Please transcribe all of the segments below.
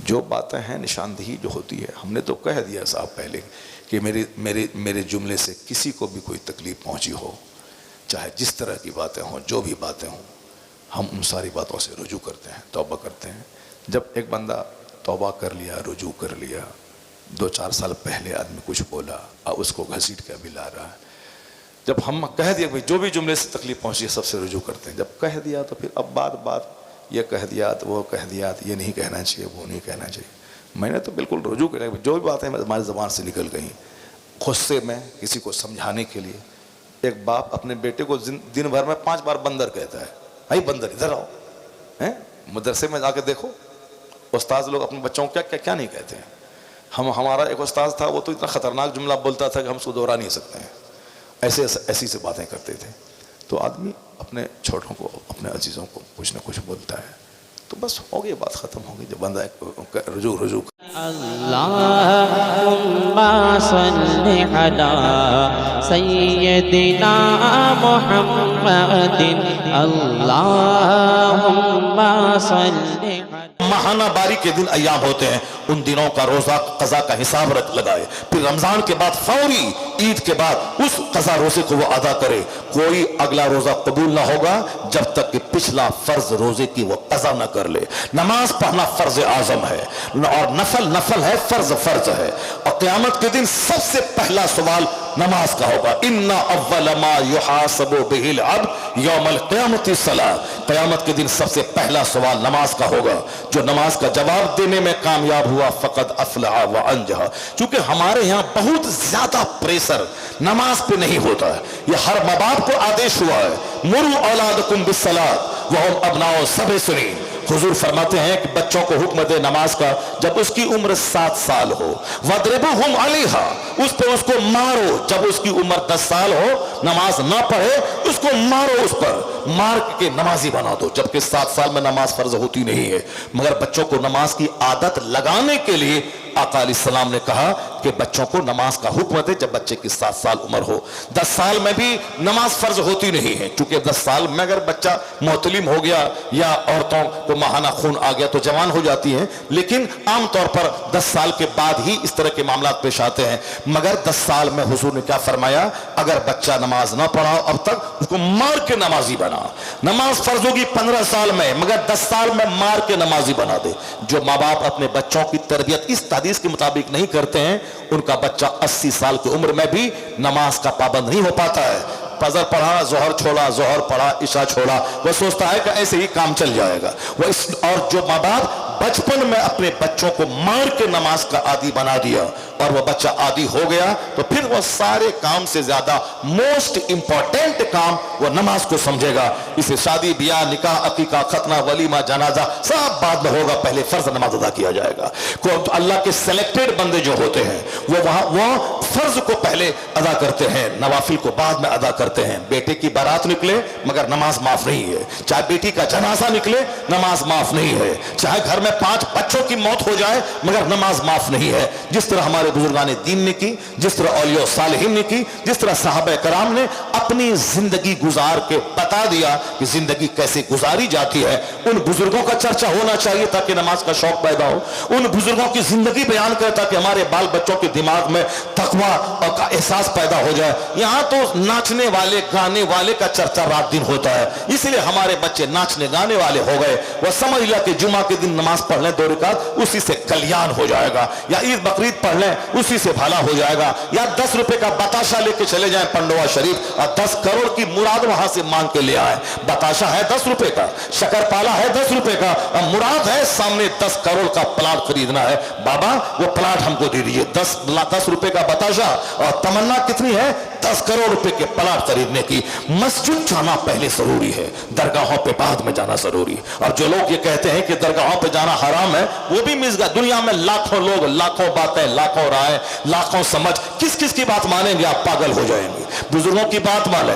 جو باتیں ہیں نشاندہی جو ہوتی ہے، ہم نے تو کہہ دیا صاحب پہلے کہ میرے جملے سے کسی کو بھی کوئی تکلیف پہنچی ہو، چاہے جس طرح کی باتیں ہوں، جو بھی باتیں ہوں، ہم ان ساری باتوں سے رجوع کرتے ہیں، توبہ کرتے ہیں۔ جب ایک بندہ توبہ کر لیا، رجوع کر لیا، 2-4 سال پہلے آدمی کچھ بولا اور اس کو گھسیٹ کے ابھی لا رہا ہے، جب ہم کہہ دیا جو بھی جملے سے تکلیف پہنچی ہے سب سے رجوع کرتے ہیں، جب کہہ دیا تو پھر اب بات یہ کہہ دیا تو وہ کہہ دیا، یہ نہیں کہنا چاہیے، وہ نہیں کہنا چاہیے۔ میں نے تو بالکل رجوع کیا، جو بھی باتیں ہماری زبان سے نکل گئیں غصے میں کسی کو سمجھانے کے لیے۔ ایک باپ اپنے بیٹے کو دن بھر میں 5 بار بندر کہتا ہے، بھائی بندر ادھر آؤ۔ مدرسے میں جا کے دیکھو استاذ لوگ اپنے بچوں کو کیا نہیں کہتے ہیں۔ ہمارا ایک استاذ تھا، وہ تو اتنا خطرناک جملہ بولتا تھا کہ ہم اس کو دوہرا نہیں سکتے ہیں، ایسی سے باتیں کرتے تھے۔ تو آدمی اپنے چھوٹوں کو، اپنے عزیزوں کو کچھ نہ کچھ بولتا ہے، تو بس ہو گئی بات، ختم ہو گئی۔ جب بندہ رجوع اللہم صلی علی سیدنا محمد، اللہم صلی ماہانہ باری کے دن ایام ہوتے ہیں، ان دنوں کا روزہ قضا کا حساب لگائے، پھر رمضان کے بعد فوری عید کے بعد اس قضا روزے کو وہ ادا کرے۔ کوئی اگلا روزہ قبول نہ ہوگا جب تک کہ پچھلا فرض روزے کی وہ قضا نہ کر لے۔ نماز پڑھنا فرض اعظم ہے اور نفل ہے، فرض ہے، اور قیامت کے دن سب سے پہلا سوال نماز کا ہوگا۔ ان اول ما یحاسب به العبد یوم القیامت الصلاۃ، قیامت کے دن سب سے پہلا سوال نماز کا ہوگا۔ جو نماز کا جواب دینے میں کامیاب ہوا فقد افلح وانجح۔ چونکہ ہمارے یہاں بہت زیادہ پریشر نماز پہ نہیں ہوتا ہے، یہ ہر ماں باپ کو آدیش ہوا ہے، مروا اولادکم بالصلاۃ وہم ابناء 7 سنین۔ حضور فرماتے ہیں کہ بچوں کو حکم دے نماز کا جب اس کی عمر 7 سال ہو، وَاضْرِبُوهُمْ عَلَيْهَا، اس پہ اس کو مارو جب اس کی عمر 10 سال ہو، نماز نہ پڑھے اس کو مارو، اس پر مار کے نمازی بنا دو، جبکہ 7 سال میں نماز فرض ہوتی نہیں ہے۔ مگر بچوں کو نماز کی عادت لگانے کے لیے آقا علیہ السلام نے کہا کہ بچوں کو نماز کا حکم دے جب بچے کی 7 سال عمر ہو۔ 10 سال میں بھی نماز فرض ہوتی نہیں ہے، چونکہ 10 سال میں اگر بچہ محتلم ہو گیا یا عورتوں کو ماہانہ خون آ گیا تو جوان ہو جاتی ہیں، لیکن عام طور پر 10 سال کے بعد ہی اس طرح کے معاملات پیش آتے ہیں۔ مگر 10 سال میں حضور نے کیا فرمایا، اگر بچہ نماز نہ پڑھا اب تک اس کو مار کے نمازی بنا۔ نماز فرض ہوگی 15 سال میں، مگر 10 سال میں مار کے نمازی بنا دے۔ جو ماں باپ اپنے بچوں کی تربیت اس حدیث کے مطابق نہیں کرتے ہیں، ان کا بچہ 80 سال کی عمر میں بھی نماز کا پابند نہیں ہو پاتا ہے۔ فجر پڑھا، ظہر چھوڑا، ظہر پڑھا، عشاء چھوڑا، وہ سوچتا ہے کہ ایسے ہی کام چل جائے گا۔ اور جو ماں باپ بچپن میں اپنے بچوں کو مار کے نماز کا عادی بنا دیا اور وہ بچہ عادی ہو گیا تو پھر وہ سارے کام سے زیادہ موسٹ امپورٹنٹ کام وہ نماز کو سمجھے گا۔ اسے شادی بیاہ نکاح عقیقہ ختنہ ولیمہ جنازہ سب بعد میں ہوگا، پہلے فرض نماز ادا کیا جائے گا۔ اللہ کے سلیکٹڈ بندے جو ہوتے ہیں وہ فرض کو پہلے ادا کرتے ہیں، نوافل کو بعد میں ادا کرتے ہیں۔ بیٹے کی بارات نکلے مگر نماز معاف نہیں ہے، چاہے بیٹی کا جنازہ نکلے نماز معاف نہیں ہے، چاہے گھر میں 5 بچوں کی موت ہو جائے مگر نماز معاف نہیں ہے۔ جس طرح ہمارے بزرگان دین نے کی، جس طرح اولیاء صالحین نے کی، جس طرح صحابہ کرام نے اپنی زندگی گزار کے بتا دیا کہ زندگی کیسے گزاری جاتی ہے، ان بزرگوں کا چرچا ہونا چاہیے تاکہ نماز کا شوق پیدا ہو۔ ان بزرگوں کی زندگی بیان کرے تاکہ ہمارے بال بچوں کے دماغ میں تقویٰ کا احساس پیدا ہو جائے۔ یہاں تو ناچنے والے گانے والے کا چرچا رات دن ہوتا ہے، اس لیے ہمارے بچے ناچنے گانے والے ہو گئے۔ وہ سمجھ لیا کہ جمعہ کے دن نماز پڑھ لیں 2 رکعت اسی سے کلیان ہو جائے گا، یا عید بقرعید پڑھ لیں اسی سے بھلا ہو جائے گا، یا 10 روپے کا بتاشا لے کے چلے جائیں پنڈوا شریف اور 10 کروڑ کی مراد وہاں سے مانگ کے لے آئے۔ بتاشا ہے 10 روپے کا، شکر پالا ہے 10 روپے کا، اور مراد ہے سامنے 10 کروڑ کا پلاٹ خریدنا ہے۔ بابا وہ پلاٹ ہم کو دے دیجئے، 10 روپے کا بتاشا، اور تمنا کتنی ہے 10 کروڑ روپے کے پلاٹ خریدنے کی۔ مسجد جانا پہلے ضروری ہے، درگاہوں پہ بعد میں جانا ضروری ہے۔ اور جو لوگ یہ کہتے ہیں کہ درگاہوں پہ جانا حرام ہے، وہ بھی مس گئے۔ دنیا میں لاکھوں لوگ، لاکھوں باتیں، لاکھوں رائے، لاکھوں سمجھ، کس کی بات مانیں گے؟ آپ پاگل ہو جائیں گے۔ بزرگوں کی بات مانیں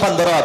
15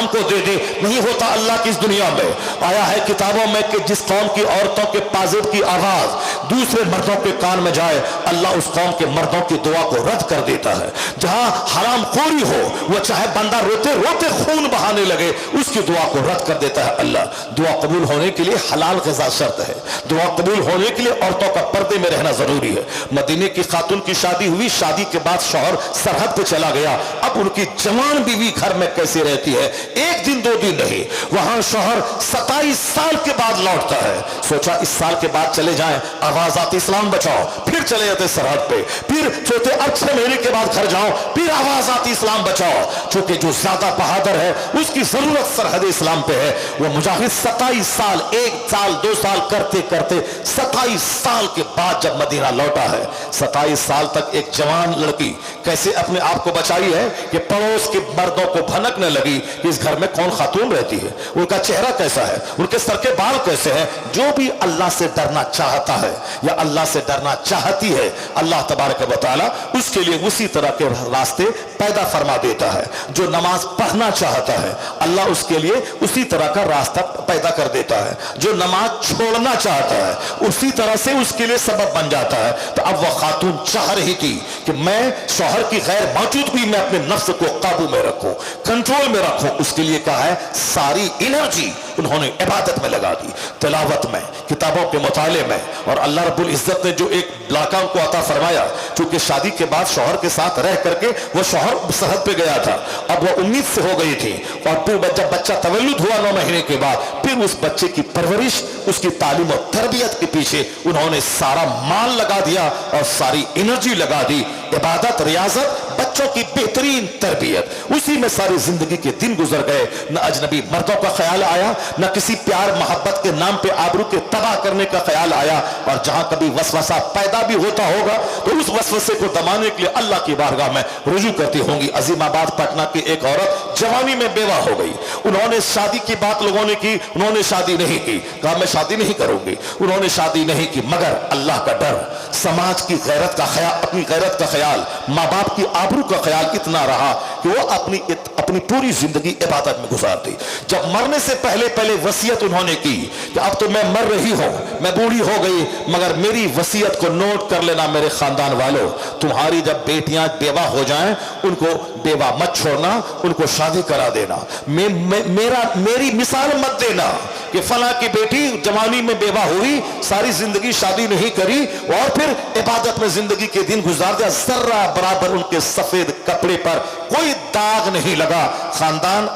ہم کو دے دے. نہیں ہوتا اللہ کی اس دنیا میں. آیا ہے کتابوں میں کہ جس قوم کی عورتوں کے پازیب کی آواز دوسرے مردوں کے کان میں جائے, اللہ اس قوم کے مردوں کی دعا کو رد کر دیتا ہے. جہاں حرام خوری ہو, وہ چاہے بندہ روتے روتے خون بہانے لگے, اس کی دعا کو رد کر دیتا ہے اللہ. دعا قبول ہونے کے لیے حلال غذا شرط ہے. دعا قبول ہونے کے لیے عورتوں کا پردے میں رہنا ضروری ہے. مدینے کی خاتون کی شادی ہوئی, شادی کے بعد شوہر سرحد پہ چلا گیا. اب ان کی جوان بیوی گھر میں کیسے رہتی ہے؟ ایک دن دو دن نہیں, وہاں شوہر 27 سال کے بعد لوٹتا ہے. سوچا اس سال کے بعد چلے جائیں, آواز آتی اسلام بچاؤ, پھر چلے جاتے سرحد پہ, پھر سوچتے اب 6 مہینے کے بعد گھر جاؤ, پھر آواز آتی اسلام بچاؤ. چونکہ جو زیادہ بہادر ہے اس کی ضرورت سرحد اسلام پہ ہے. وہ مجاہد 27 سال, 1 سال 2 سال کرتے کرتے 27 سال کے بعد جب مدینہ لوٹا ہے, 27 سال تک ایک جوان لڑکی کیسے اپنے آپ کو بچائی ہے کہ پڑوس کے مردوں کو بھنکنے لگی کہ اس گھر میں کون خاتون رہتی ہے, ان کا چہرہ کیسا ہے, ان کے سر کے بال کیسے ہیں. جو بھی اللہ سے ڈرنا چاہتا ہے یا اللہ سے ڈرنا چاہتی ہے, اللہ تبارک و تعالی اس کے لیے اسی طرح کے راستے پیدا فرما دیتا ہے. جو نماز پڑھنا چاہتا ہے, اللہ اس کے لیے اسی طرح کا راستہ پیدا کر دیتا ہے. جو نماز چھوڑنا چاہتا ہے, اسی طرح سے اس کے لیے سبب بن جاتا ہے. تو اب وہ خاتون چاہ رہی تھی کہ میں شوہر کی غیر موجودگی میں اپنے نفس کو قابو میں رکھوں, کنٹرول میں رکھوں. اس کے لیے کہا ہے ساری انرجی انہوں نے عبادت میں لگا دی, تلاوت میں, کتابوں کے مطالعے میں. اور اللہ رب العزت نے جو ایک لڑکا ان کو عطا فرمایا, چونکہ شادی کے بعد شوہر کے ساتھ رہ کر کے وہ شوہر سرحد پہ گیا تھا, اب وہ امید سے ہو گئی تھی. اور پھر جب بچہ تولد ہوا 9 مہینے کے بعد, پھر اس بچے کی پرورش, اس کی تعلیم و تربیت کے پیچھے انہوں نے سارا مال لگا دیا اور ساری انرجی لگا دی. عبادت, ریاضت, بچوں کی بہترین تربیت, اسی میں ساری زندگی کے دن گزر گئے. نہ اجنبی مردوں کا خیال آیا, نہ کسی پیار محبت کے نام پہ آبرو کے تباہ کرنے کا خیال آیا. اور جہاں کبھی وسوسہ پیدا بھی ہوتا ہوگا تو اس وسوسے کو دبانے کے لیے اللہ کی بارگاہ میں رجوع کرتی ہوں گی. عظیم آباد پٹنہ کی ایک عورت جوانی میں بیوہ ہو گئی. انہوں نے شادی کی بات لوگوں نے کی, انہوں نے شادی نہیں کی, کہا میں شادی نہیں کروں گی. انہوں نے شادی نہیں کی, مگر اللہ کا ڈر, سماج کی غیرت کا خیال, اپنی غیرت کا خیال, ماں باپ کی آبرو کا خیال اتنا رہا کہ وہ اپنی پوری زندگی عبادت میں گزار دی. جب مرنے سے پہلے وصیت انہوں نے کی کہ اب تو میں مر رہی ہوں, میں بوڑھی ہو گئی, مگر میری وصیت کو نوٹ کر لینا میرے خاندان والوں, تمہاری جب بیٹیاں بیوہ ہو جائیں ان کو بیوہ مت چھوڑنا, ان کو شادی کرا دینا. میری مثال مت دینا کہ فلاں کی بیٹی جوانی میں بیوہ ہوئی, ساری زندگی شادی نہیں کری اور پھر عبادت میں زندگی کے دن گزار دیا. ذرہ برابر ان کے سفید کپڑے پر کوئی داغ نہیں لگا. خاندان,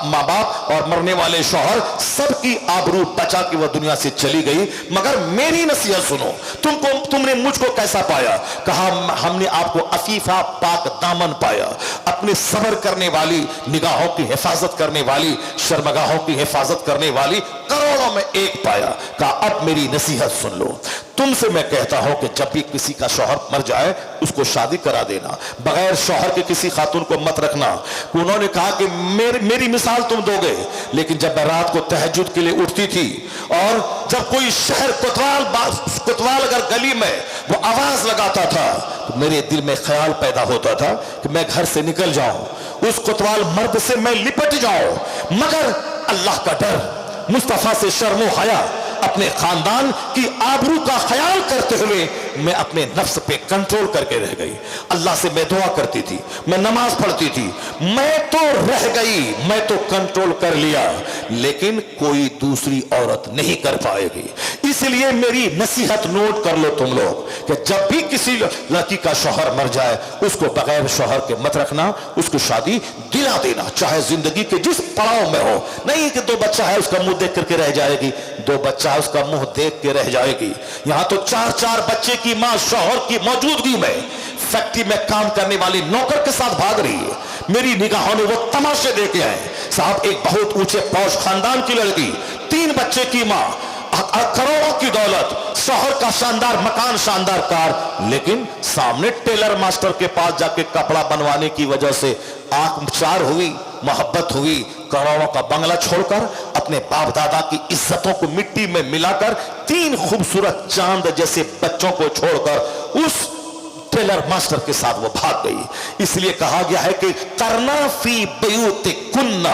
ماں باپ اور مرنے والے شوہر, سب کی آبرو بچا کے وہ دنیا سے چلی گئی. مگر میری نصیحت سنو, تم نے مجھ کو کیسا پایا؟ کہا ہم نے آپ کو عفیفہ پاک دامن پایا, اپنے صبر کرنے والی, نگاہوں کی حفاظت کرنے والی, شرمگاہوں کی حفاظت کرنے والی, کروڑوں میں ایک پایا. کہا اب میری نصیحت سن لو, تم سے میں کہتا ہوں کہ جب بھی کسی کا شوہر مر جائے اس کو شادی کرا دینا, بغیر شوہر کے کسی خاتون کو مت رکھنا. انہوں نے کہا کہ میری مثال تم دو گے, لیکن جب میں رات کو تہجد کے لیے اٹھتی تھی اور جب کوئی شہر کوتوال اگر گلی میں وہ آواز لگاتا تھا تو میرے دل میں خیال پیدا ہوتا تھا کہ میں گھر سے نکل جاؤں, اس کوتوال مرد سے میں لپٹ جاؤں, مگر اللہ کا ڈر, مصطفیٰ سے شرم و حیا, اپنے خاندان کی آبرو کا خیال کرتے ہوئے میں اپنے نفس پہ کنٹرول کر کے رہ گئی. اللہ سے میں دعا کرتی تھی, میں نماز پڑھتی تھی, میں تو رہ گئی, میں تو کنٹرول کر لیا, لیکن کوئی دوسری عورت نہیں کر پائے گی. اس لیے میری نصیحت نوٹ کر لو تم لوگ کہ جب بھی کسی لڑکی کا شوہر مر جائے اس کو بغیر شوہر کے مت رکھنا, اس کو شادی دلا دینا, چاہے زندگی کے جس پڑاؤ میں ہو. نہیں کہ 2 بچہ ہے اس کا منہ دیکھ کر کے رہ جائے گی, 2 بچہ اس کا منہ دیکھ کے رہ جائے گی. یہاں تو 4 بچے کی ماں شوہر کی موجودگی میں فیکٹری میں کام کرنے والی نوکر کے ساتھ بھاگ رہی ہے. میری نگاہوں نے وہ تماشے دیکھے ہیں. صاحب ایک بہت اونچے پوش خاندان کی لڑکی, 3 بچے کی ماں, کروڑوں کی دولت, شوہر کا شاندار مکان, شاندار کار, لیکن سامنے ٹیلر ماسٹر کے پاس جا کے کپڑا بنوانے کی وجہ سے آنکھ چار ہوئی, محبت ہوئی, کروڑوں کا بنگلہ چھوڑ کر اپنے باپ دادا کی عزتوں کو مٹی میں ملا کر 3 خوبصورت چاند جیسے بچوں کو چھوڑ کر اس ٹیلر ماسٹر کے ساتھ وہ بھاگ گئی. اس لیے کہا گیا ہے کہ کرنا فی بیوت کننا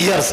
years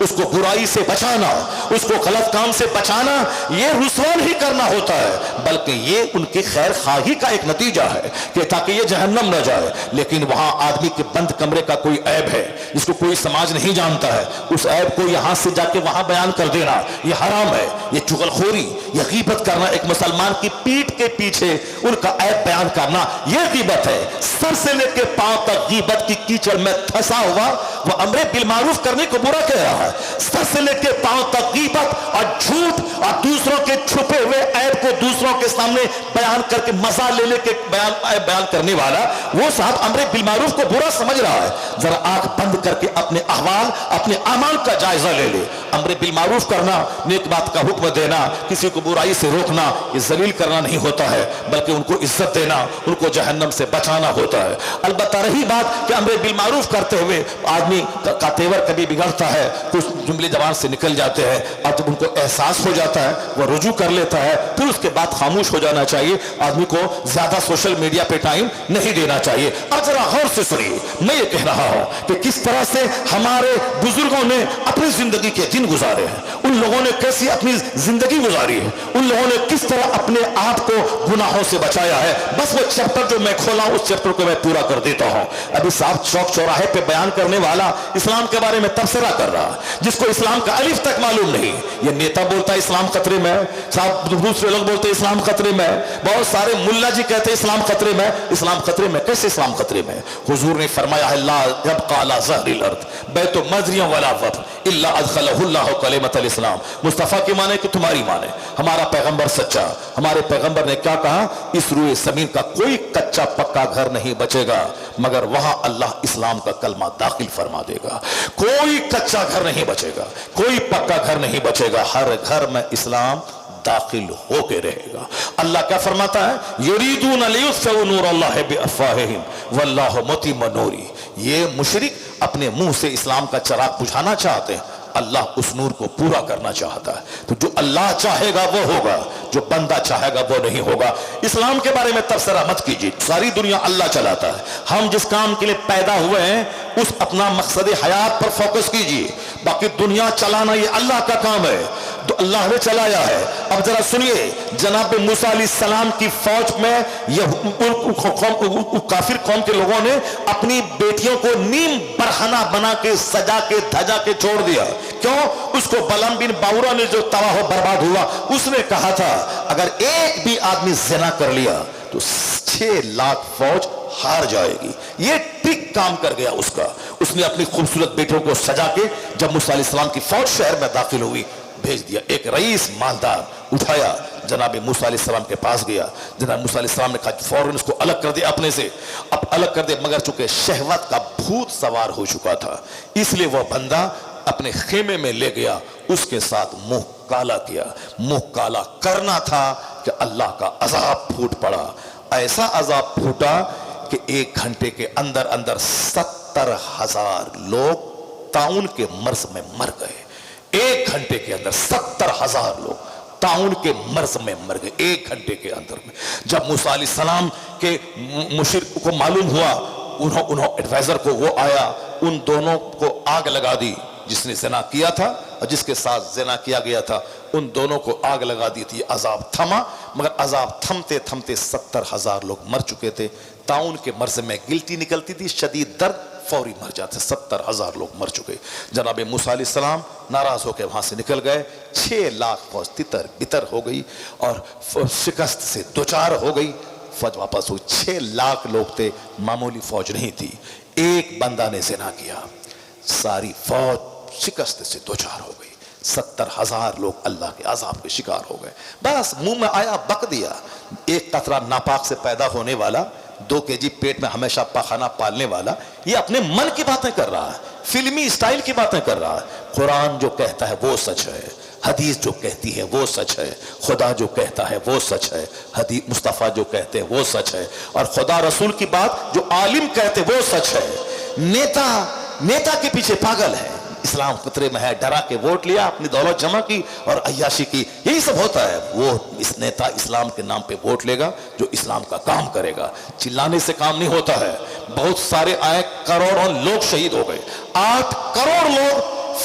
اس کو برائی سے بچانا, اس کو غلط کام سے بچانا, یہ رسوا نہیں کرنا ہوتا ہے, بلکہ یہ ان کی خیر خواہی کا ایک نتیجہ ہے کہ تاکہ یہ جہنم نہ جائے. لیکن وہاں آدمی کے بند کمرے کا کوئی عیب ہے جس کو کوئی سماج نہیں جانتا ہے, اس عیب کو یہاں سے جا کے وہاں بیان کر دینا یہ حرام ہے. یہ چغلخوری, یہ غیبت کرنا, ایک مسلمان کی پیٹھ کے پیچھے ان کا عیب بیان کرنا, یہ غیبت ہے. سر سے لے کے پاؤں تک غیبت کی کیچڑ میں پھنسا ہوا وہ امر بالمعروف کرنے کو برا کہہ رہا ہے. سر سے لے کے پاؤں تک غیبت اور جھوٹ اور دوسروں کے چھپے ہوئے عیب کو دوسروں کے سامنے بیان کر کے مزہ لے لے کے بیان کرنے والا وہ صاحب امر بالمعروف کو برا سمجھ رہا ہے. ذرا آنکھ بند کر کے اپنے احوال, اپنے اعمال کا جائزہ لے لے. امر بالمعروف کرنا, نیک بات کا حکم دینا, کسی کو برائی سے روکنا, یہ ذلیل کرنا نہیں ہوتا ہے بلکہ ان کو عزت دینا, ان کو جہنم سے بچانا ہوتا ہے. البتہ رہی بات کہ امر بالمعروف کرتے ہوئے آدمی کا تیور کبھی بگڑتا ہے, کچھ جملے زبان سے نکل جاتے ہیں, اور جب ان کو احساس ہو جاتا ہے وہ رجوع کر لیتا ہے, پھر اس کے بعد خاموش ہو جانا چاہیے. آدمی کو زیادہ سوشل میڈیا پہ ٹائم نہیں دینا چاہیے. اب ذرا غور سے سنیے, میں یہ کہہ رہا ہوں کہ کس طرح سے ہمارے بزرگوں نے اپنی زندگی کے دن گزارے ہیں, ان لوگوں نے کیسی اپنی زندگی گزاری ہے, ان لوگوں نے کس طرح اپنے آپ کو گناہوں سے بچایا ہے. بس وہ چیپٹر جو میں کھولا اس چیپٹر کو میں پورا کر دیتا ہوں. ابھی صاحب چوک چوراہے پہ بیان کرنے والا اسلام کے بارے میں تبصرہ کر رہا, جس کو اسلام کا الف تک معلوم نہیں. یہ نیتا بولتا ہے اسلام خطرے میں, صاحب دوسرے لوگ بولتے ہیں اسلام خطرے میں, بہت سارے ملا جی کہتے ہیں اسلام خطرے میں. اسلام خطرے میں کیسے اسلام خطرے میں؟ حضور نے فرمایا ہے لا یبقى على ظهر الارض بیت مزری ولا وطن الا ادخلہ اللہ کلمۃ الاسلام. مصطفیٰ کی مانے کہ تمہاری مانے, ہمارا پیغمبر سچا. ہمارے پیغمبر نے کیا کہا؟ اس روئے زمین کا کوئی کچا پکا گھر نہیں بچے گا مگر وہاں اللہ اسلام کا کلمہ داخل فرما دے گا. کوئی کچا گھر نہیں بچے گا, کوئی پکا گھر نہیں بچے گا, ہر گھر میں اسلام داخل ہو کے رہے گا. اللہ کیا فرماتا ہے؟ یریدون لیطفئوا نور اللہ بافواہہم واللہ متم نوری. یہ مشرک اپنے منہ سے اسلام کا چراغ بجھانا چاہتے ہیں, اللہ اس نور کو پورا کرنا چاہتا ہے. تو جو اللہ چاہے گا وہ ہوگا, جو بندہ چاہے گا وہ نہیں ہوگا. اسلام کے بارے میں تبصرہ مت کیجیے, ساری دنیا اللہ چلاتا ہے. ہم جس کام کے لیے پیدا ہوئے ہیں اس اپنا مقصد حیات پر فوکس کیجیے. باقی دنیا چلانا یہ اللہ کا کام ہے, تو اللہ نے چلایا ہے. اب ذرا سنیے, جناب موسیٰ علیہ السلام کی فوج میں کافر قوم کے لوگوں نے اپنی بیٹیوں کو نیم برہنہ بنا کے سجا کے دھجا کے چھوڑ دیا. کیوں؟ اس کو بلعام بن باورا نے جو تباہ و برباد ہوا, اس نے کہا تھا اگر ایک بھی آدمی زنا کر لیا تو 6 لاکھ فوج ہار جائے گی. یہ ٹرک کام کر گیا اس کا. اس نے اپنی خوبصورت بیٹوں کو سجا کے جب موسیٰ علیہ السلام کی فوج شہر میں داخل ہوئی بھیج دیا. ایک رئیس مالدار اٹھایا, جناب موسیٰ علیہ السلام کے پاس گیا. جناب موسیٰ علیہ السلام نے کہا فوراً اس کو الگ کر دیا اپنے سے. اب الگ کر دیا, مگر چونکہ شہوت کا بھوت سوار ہو چکا تھا اس لیے وہ بندہ اپنے خیمے میں لے گیا, اس کے ساتھ منہ کالا کیا. منہ کالا کرنا تھا کہ اللہ کا عذاب پھوٹ پڑا. ایسا عذاب پھوٹا کہ 1 گھنٹے کے اندر اندر 70,000 لوگ طاعون کے مرض میں مر گئے. 1 گھنٹے کے اندر 70,000 لوگ طاعون کے مرض میں مر گئے 1 گھنٹے کے اندر میں. جب موسیٰ علیہ السلام کے مشرک کو معلوم ہوا, انہوں ایڈوائزر کو وہ آیا, ان دونوں کو آگ لگا دی, جس نے زنا کیا تھا اور جس کے ساتھ زنا کیا گیا تھا, ان دونوں کو آگ لگا دی تھی. عذاب تھما, مگر عذاب تھمتے تھمتے 70,000 لوگ مر چکے تھے. طاعون کے مرض میں گلٹی نکلتی تھی, شدید درد, فوری مر جاتے. 70,000 لوگ مر چکے. جناب موسیٰ علیہ السلام ناراض ہو کے وہاں سے نکل گئے. 6 لاکھ فوج تتر بتر ہو گئی اور شکست سے دوچار ہو گئی. فوج واپس ہوئی. 6 لاکھ لوگ تھے, معمولی فوج نہیں تھی. ایک بندہ نے زنا کیا, ساری فوج شکست سے دوچار ہو گئی. 70,000 لوگ اللہ کے عذاب کے شکار ہو گئے. بس منہ میں آیا بک دیا. ایک قطرہ ناپاک سے پیدا ہونے والا, 2 kg پیٹ میں ہمیشہ پاخانہ پالنے والا, یہ اپنے من کی باتیں کر رہا ہے, فلمی اسٹائل کی باتیں کر رہا ہے. قرآن جو کہتا ہے وہ سچ ہے, حدیث جو کہتی ہے وہ سچ ہے, خدا جو کہتا ہے وہ سچ ہے, حدیث مصطفیٰ جو کہتے ہیں وہ سچ ہے, اور خدا رسول کی بات جو عالم کہتے وہ سچ ہے. نیتا کے پیچھے پاگل ہے. اسلام خطرے میں ہے, ڈرا کے ووٹ لیا, اپنی دولت جمع کی اور عیاشی کی, یہی سب ہوتا ہے. وہ اس نیتا اسلام کے نام پہ ووٹ لے گا جو اسلام کا کام کرے گا. چلانے سے کام نہیں ہوتا ہے. بہت سارے آئے, کروڑوں لوگ شہید ہو گئے. 8 کروڑ لوگ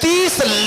30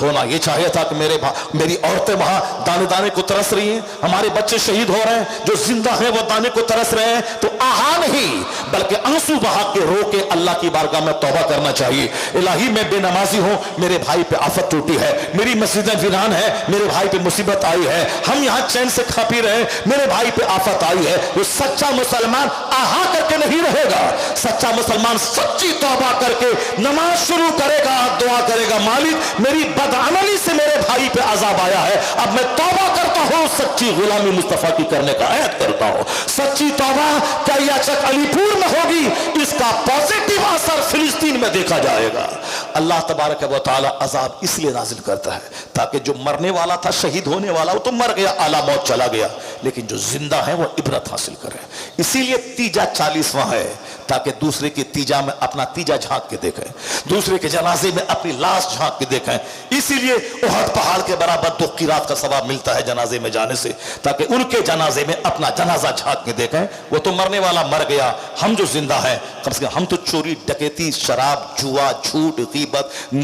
ہونا یہ چاہیے تھا کہ میری عورتیں وہاں دانے دانے کو ترس رہی ہیں, ہمارے بچے شہید ہو رہے ہیں, جو زندہ ہیں وہ دانے کو ترس رہے ہیں, تو آہا نہیں بلکہ آنسو بہا کے رو کے اللہ کی بارگاہ میں توبہ کرنا چاہیے. الہی میں بے نمازی ہوں, میرے بھائی پہ آفت ٹوٹی ہے, میری مسجدیں ویران ہے, میرے بھائی پہ مصیبت آئی ہے, ہم یہاں چین سے کھا پی رہے ہیں, میرے بھائی پہ آفت آئی ہے. وہ سچا مسلمان آہا کر کے نہیں رہے گا, سچا مسلمان سچی توبہ کر کے نماز شروع کرے گا, دعا کرے گا, مالک میری بدعملی سے میرے بھائی پہ عذاب آیا ہے, اب میں توبہ کرتا ہوں, سچی غلامی مصطفیٰ کی کرنے کا عہد کرتا ہوں. سچی توبہ کیا چک علی پور میں ہوگی, اس کا پازیٹیو اثر فلسطین میں دیکھا جائے گا. اللہ تبارک و تعالی عذاب اس لیے نازل کرتا ہے تاکہ جو مرنے والا تھا, شہید ہونے والا, وہ تو مر گیا, اعلیٰ موت چلا گیا, لیکن جو زندہ ہے وہ عبرت حاصل کرے. اسی لیے تیجا 40واں ہے تاکہ دوسرے کی تیجا میں اپنا تیجا جھانک کے دیکھیں, دوسرے کے جنازے میں اپنی لاش جھانک کے دیکھیں. اسی لیے احد پہاڑ کے برابر 2 قرات کا ثواب ملتا ہے جنازے میں جانے سے, تاکہ ان کے جنازے میں اپنا جنازہ جھانک کے دیکھیں. وہ تو مرنے والا مر گیا, ہم جو زندہ ہیں کم سے کم ہم تو چوری, ڈکیتی, شراب, جوا, جھوٹ, غیبت,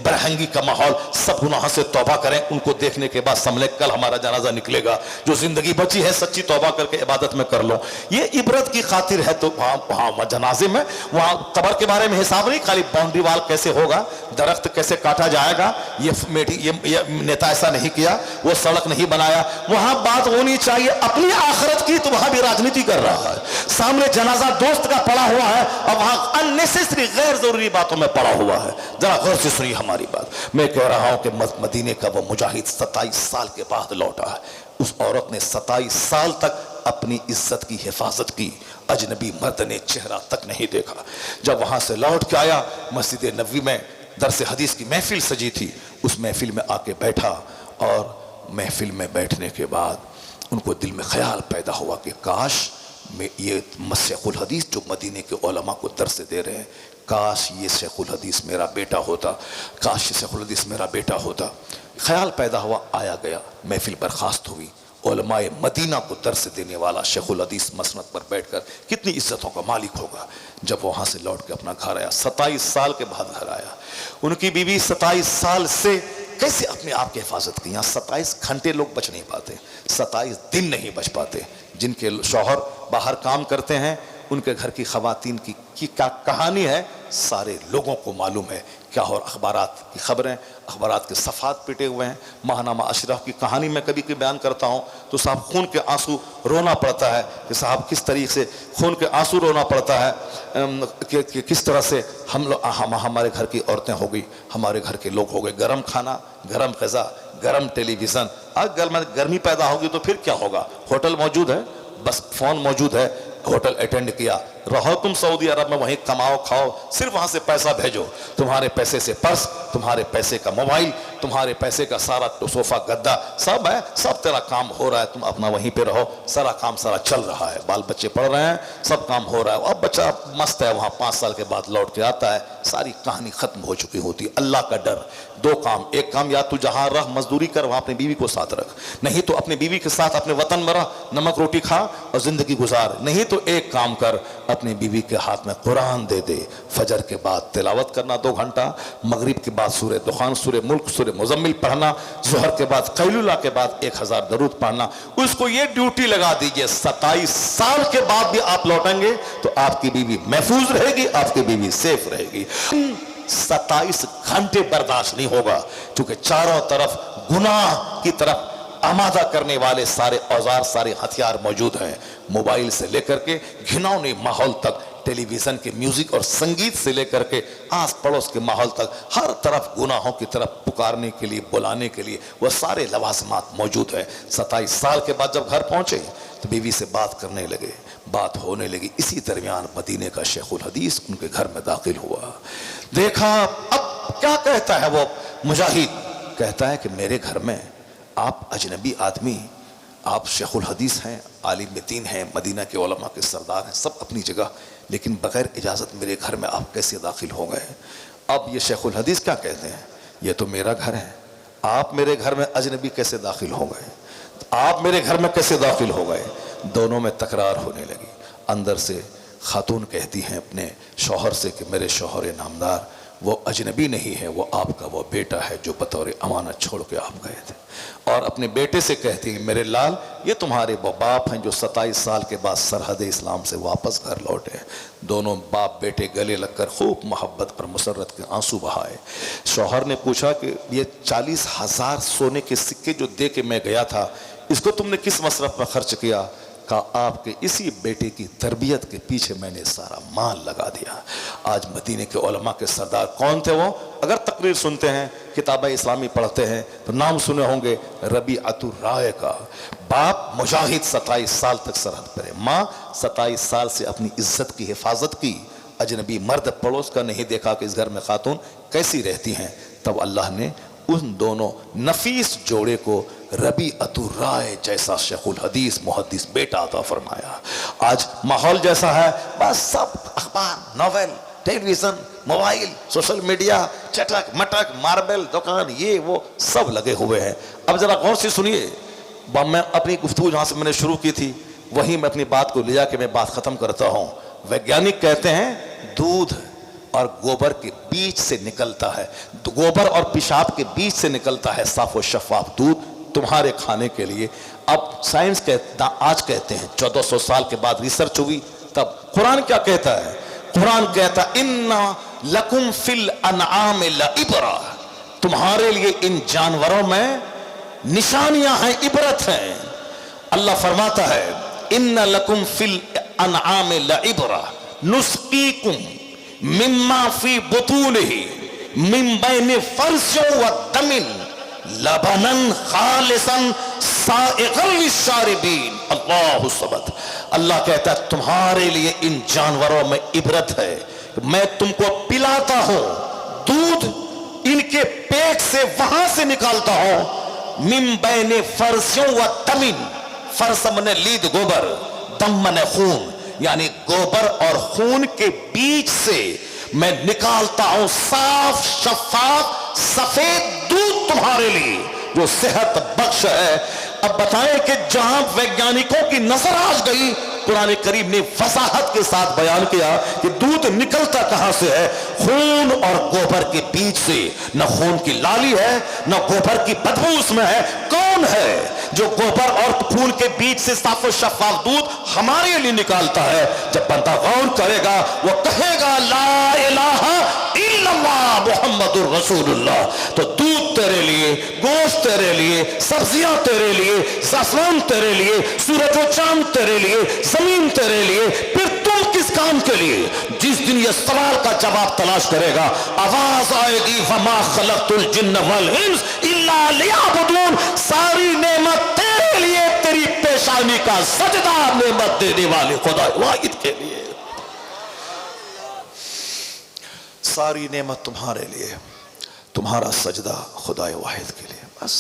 برہنگی کا ماحول, سب گناہ سے توبہ کریں. ان کو دیکھنے کے بعد سمجھیں کل ہمارا جنازہ نکلے گا. جو زندگی بچی ہے سچی توبہ کر کے عبادت میں کر لو. یہ عبرت کی خاطر ہے. تو وہاں جنازے میں وہاں قبر کے بارے میں حساب نہیں, خالی باؤنڈری وال کیسے ہوگا, درخت کیسے کاٹا جائے گا, یہ نیتا ایسا نہیں کیا, وہ سڑک نہیں بنایا. وہاں بات ہونی چاہیے اپنی آخرت کی, تو وہاں بھی راجنیتی کر رہا ہے. سامنے جنازہ دوست کا پڑا ہوا ہے اور وہاں اننیسیسری غیر ضروری باتوں میں پڑا ہوا ہے. ذرا غور سے سنیے ہماری بات. میں کہہ رہا ہوں کہ مدینے کا وہ مجاہد 27 سال کے بعد لوٹا ہے. اس عورت نے 27 سال تک اپنی عزت کی حفاظت کی, اجنبی مرد نے چہرہ تک نہیں دیکھا. جب وہاں سے لوٹ کے آیا, مسجد نبوی میں درس حدیث کی محفل سجی تھی, اس محفل میں آ کے بیٹھا, اور محفل میں بیٹھنے کے بعد ان کو دل میں خیال پیدا ہوا کہ کاش یہ شیخ الحدیث جو مدینے کے علماء کو درس دے رہے ہیں, کاش یہ شیخ الحدیث میرا بیٹا ہوتا, کاش یہ شیخ الحدیث میرا بیٹا ہوتا. خیال پیدا ہوا, آیا گیا, محفل برخاست ہوئی. علماء مدینہ کو درس دینے والا شیخ الحدیث مسند پر بیٹھ کر کتنی عزتوں کا مالک ہوگا. جب وہاں سے لوٹ کے اپنا گھر آیا, 27 سال کے بعد گھر آیا, ان کی بیوی 27 سال سے کیسے اپنے آپ کی حفاظت کی. یہاں 27 گھنٹے لوگ بچ نہیں پاتے, 27 دن نہیں بچ پاتے. جن کے شوہر باہر کام کرتے ہیں, ان کے گھر کی خواتین کی کیا کہانی ہے سارے لوگوں کو معلوم ہے. کیا ہو, اخبارات کی خبریں, اخبارات کے صفحات پٹے ہوئے ہیں. ماہنامہ اشرف کی کہانی میں کبھی بیان کرتا ہوں تو صاحب خون کے آنسو رونا پڑتا ہے کہ صاحب کس طریقے سے خون کے آنسو رونا پڑتا ہے کہ کس طرح سے ہمارے گھر کی عورتیں ہو گئی, ہمارے گھر کے لوگ ہو گئے, گرم کھانا, گرم غذا, گرم ٹیلی ویژن. گرمی پیدا ہوگی تو پھر کیا ہوگا, ہوٹل موجود ہے, بس فون موجود ہے, ہوٹل اٹینڈ کیا, رہو تم سعودی عرب میں, وہیں کماؤ کھاؤ, صرف وہاں سے پیسہ بھیجو. تمہارے پیسے سے پرس, تمہارے پیسے کا موبائل, تمہارے پیسے کا سارا صوفہ گدا سب ہے, سب تیرا کام ہو رہا ہے, تم اپنا وہیں پہ رہو, سارا کام سارا چل رہا ہے, بال بچے پڑھ رہے ہیں, سب کام ہو رہا ہے. اب بچہ مست ہے وہاں, 5 سال کے بعد لوٹ کے آتا ہے, ساری کہانی ختم ہو چکی ہوتی ہے. اللہ کا ڈر, 2 کام, ایک کام یا تو جہاں رہ مزدوری کر, وہاں اپنی بیوی کو ساتھ رکھ, نہیں تو اپنی بیوی کے ساتھ اپنے وطن میں رہ, نمک روٹی کھا اور زندگی گزار, نہیں تو ایک کام کر, اپنی بیوی کے ہاتھ میں قرآن دے دے. فجر کے بعد تلاوت کرنا 2 گھنٹہ, مغرب کے بعد سورہ دخان, سورہ ملک, سورہ مزمل پڑھنا, ظہر کے بعد قیلولہ کے بعد 1000 درود پڑھنا. اس کو یہ ڈیوٹی لگا دیجئے, 27 سال کے بعد بھی آپ لوٹیں گے تو آپ کی بیوی محفوظ رہے گی, آپ کی بیوی سیف رہے گی. 27 گھنٹے برداشت نہیں ہوگا, کیونکہ چاروں طرف گناہ کی طرف آمادہ کرنے والے سارے اوزار, سارے ہتھیار موجود ہیں. موبائل سے لے کر کے گھناؤنے ماحول تک, ٹیلی ویژن کے میوزک اور سنگیت سے لے کر کے آس پڑوس کے ماحول تک, ہر طرف گناہوں کی طرف پکارنے کے لیے, بلانے کے لیے وہ سارے لوازمات موجود ہیں. 27 سال کے بعد جب گھر پہنچے تو بیوی سے بات کرنے لگے, بات ہونے لگی. اسی درمیان مدینے کا شیخ الحدیث ان کے گھر میں داخل ہوا. دیکھا اب کیا کہتا ہے وہ مجاہد, کہتا ہے کہ میرے گھر میں آپ اجنبی آدمی, آپ شیخ الحدیث ہیں, عالم دین ہیں, مدینہ کے علماء کے سردار ہیں, سب اپنی جگہ, لیکن بغیر اجازت میرے گھر میں آپ کیسے داخل ہو گئے؟ اب یہ شیخ الحدیث کیا کہتے ہیں, یہ تو میرا گھر ہے, آپ میرے گھر میں اجنبی کیسے داخل ہو گئے, آپ میرے گھر میں کیسے داخل ہو گئے؟ دونوں میں تکرار ہونے لگی. اندر سے خاتون کہتی ہیں اپنے شوہر سے کہ میرے شوہر نامدار, وہ اجنبی نہیں ہے، وہ آپ کا وہ بیٹا ہے جو بطور امانت چھوڑ کے آپ گئے تھے. اور اپنے بیٹے سے کہتی ہیں میرے لال یہ تمہارے وہ باپ ہیں جو 27 سال کے بعد سرحد اسلام سے واپس گھر لوٹے. دونوں باپ بیٹے گلے لگ کر خوب محبت پر مسرت کے آنسو بہائے. شوہر نے پوچھا کہ یہ 40,000 سونے کے سکے جو دے کے میں گیا تھا اس کو تم نے کس مصرف میں خرچ کیا؟ کہا آپ کے اسی بیٹے کی تربیت کے پیچھے میں نے سارا مال لگا دیا. آج مدینے کے علماء کے سردار کون تھے وہ؟ اگر تقریر سنتے ہیں، کتابیں اسلامی پڑھتے ہیں تو نام سنے ہوں گے ربیعۃ الرائے کا. باپ مجاہد 27 سال تک سرحد پر ہے، ماں 27 سال سے اپنی عزت کی حفاظت کی. اجنبی مرد پڑوس کا نہیں دیکھا کہ اس گھر میں خاتون کیسی رہتی ہیں. تب اللہ نے ان دونوں نفیس جوڑے کو ربیعۃ الرائے جیسا شیخ الحدیث محدث بیٹا عطا فرمایا. آج ماحول جیسا ہے، بس سب اخبار، ناول، television, mobile, social media, چٹک مٹک، ماربل دکان، یہ وہ سب لگے ہوئے ہیں. اب ذرا غور سے سنیے، میں اپنی گفتگو جہاں سے میں نے شروع کی تھی وہیں میں اپنی بات کو لے جا کے میں بات ختم کرتا ہوں. ویگیانک کہتے ہیں دودھ اور گوبر کے بیچ سے نکلتا ہے، گوبر اور پیشاب کے بیچ سے نکلتا ہے صاف و شفاف دودھ تمہارے کھانے کے لیے. اب سائنس کہتا، آج کہتے ہیں 1400 سال کے بعد ریسرچ ہوئی. تب قرآن کیا کہتا ہے؟ قرآن کہتا اِنَّا لَكُمْ فِي الْأَنْعَامِ لَعِبْرَةً، تمہارے لیے ان جانوروں میں نشانیاں ہیں، عبرت ہیں. اللہ فرماتا ہے اِنَّ لَكُمْ فِي الْأَنْعَامِ لَعِبْرَةً نُسْقِيكُمْ مما فی بطونہ من بین فرث و دم لبنا خالصا سائغا للشاربین. اللہ الصمد. اللہ کہتا ہے تمہارے لیے ان جانوروں میں عبرت ہے. میں تم کو پلاتا ہوں دودھ، ان کے پیٹ سے وہاں سے نکالتا ہوں من بین فرث و دم. فرث من لید گوبر، دم من خون، یعنی گوبر اور خون کے بیچ سے میں نکالتا ہوں صاف شفاف سفید دودھ تمہارے لیے جو صحت بخش ہے. اب بتائیں کہ جہاں ویگیانکوں کی نظر آج گئی، قرآن کریم نے وضاحت کے ساتھ بیان کیا کہ دودھ نکلتا کہاں سے ہے؟ خون اور گوبر کے بیچ سے. نہ خون کی لالی ہے نہ گوبر کی بدبو اس میں ہے. کون ہے جو گوبر اور خون کے بیچ سے صاف و شفاف دودھ ہمارے لیے نکالتا ہے؟ جب بندہ غور کرے گا وہ کہے گا لا الہ الا اللہ محمد الرسول اللہ. تو دودھ تیرے لیے، گوشت تیرے لیے، سبزیاں تیرے لیے، زعفران تیرے لیے، سورج و چاند تیرے لیے، زمین تیرے لیے. پھر تم کس کام کے لیے؟ جس دن یہ سوال کا جواب تلاش کرے گا آواز آئے گی وما خلقت الجن والانس الا لیعبدون. ساری نعمت تیرے لیے، تیری پیشانی کا سجدہ نعمت دینے والے خدا واحد کے لیے. ساری نعمت تمہارے لیے، تمہارا سجدہ خدا واحد کے لیے. بس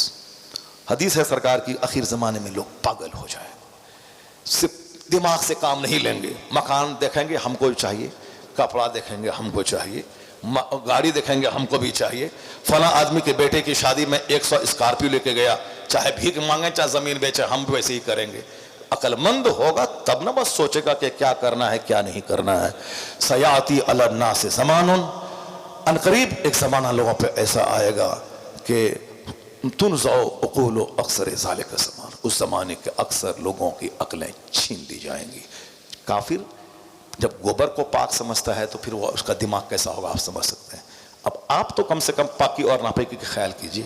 حدیث ہے سرکار کی آخر زمانے میں لوگ پاگل ہو جائیں، صرف دماغ سے کام نہیں لیں گے. مکان دیکھیں گے ہم کو چاہیے، کپڑا دیکھیں گے ہم کو چاہیے، گاڑی دیکھیں گے ہم کو بھی چاہیے. فلاں آدمی کے بیٹے کی شادی میں 100 اسکارپیو لے کے گیا، چاہے بھیک مانگے چاہے زمین بیچے، ہم بھی ویسے ہی کریں گے. عقل مند ہوگا تب نہ بس سوچے گا کہ کیا کرنا ہے کیا نہیں کرنا ہے. سیاتی علی الناس زمان، ان قریب ایک زمانہ لوگوں پہ ایسا آئے گا کہ تنزع عقول اکثر ذالک زمان، اس زمانے کے اکثر لوگوں کی عقلیں چھین دی جائیں گی. کافر جب گوبر کو پاک سمجھتا ہے تو پھر وہ اس کا دماغ کیسا ہوگا آپ سمجھ سکتے ہیں. اب آپ تو کم سے کم پاکی اور ناپاکی کا خیال کیجئے،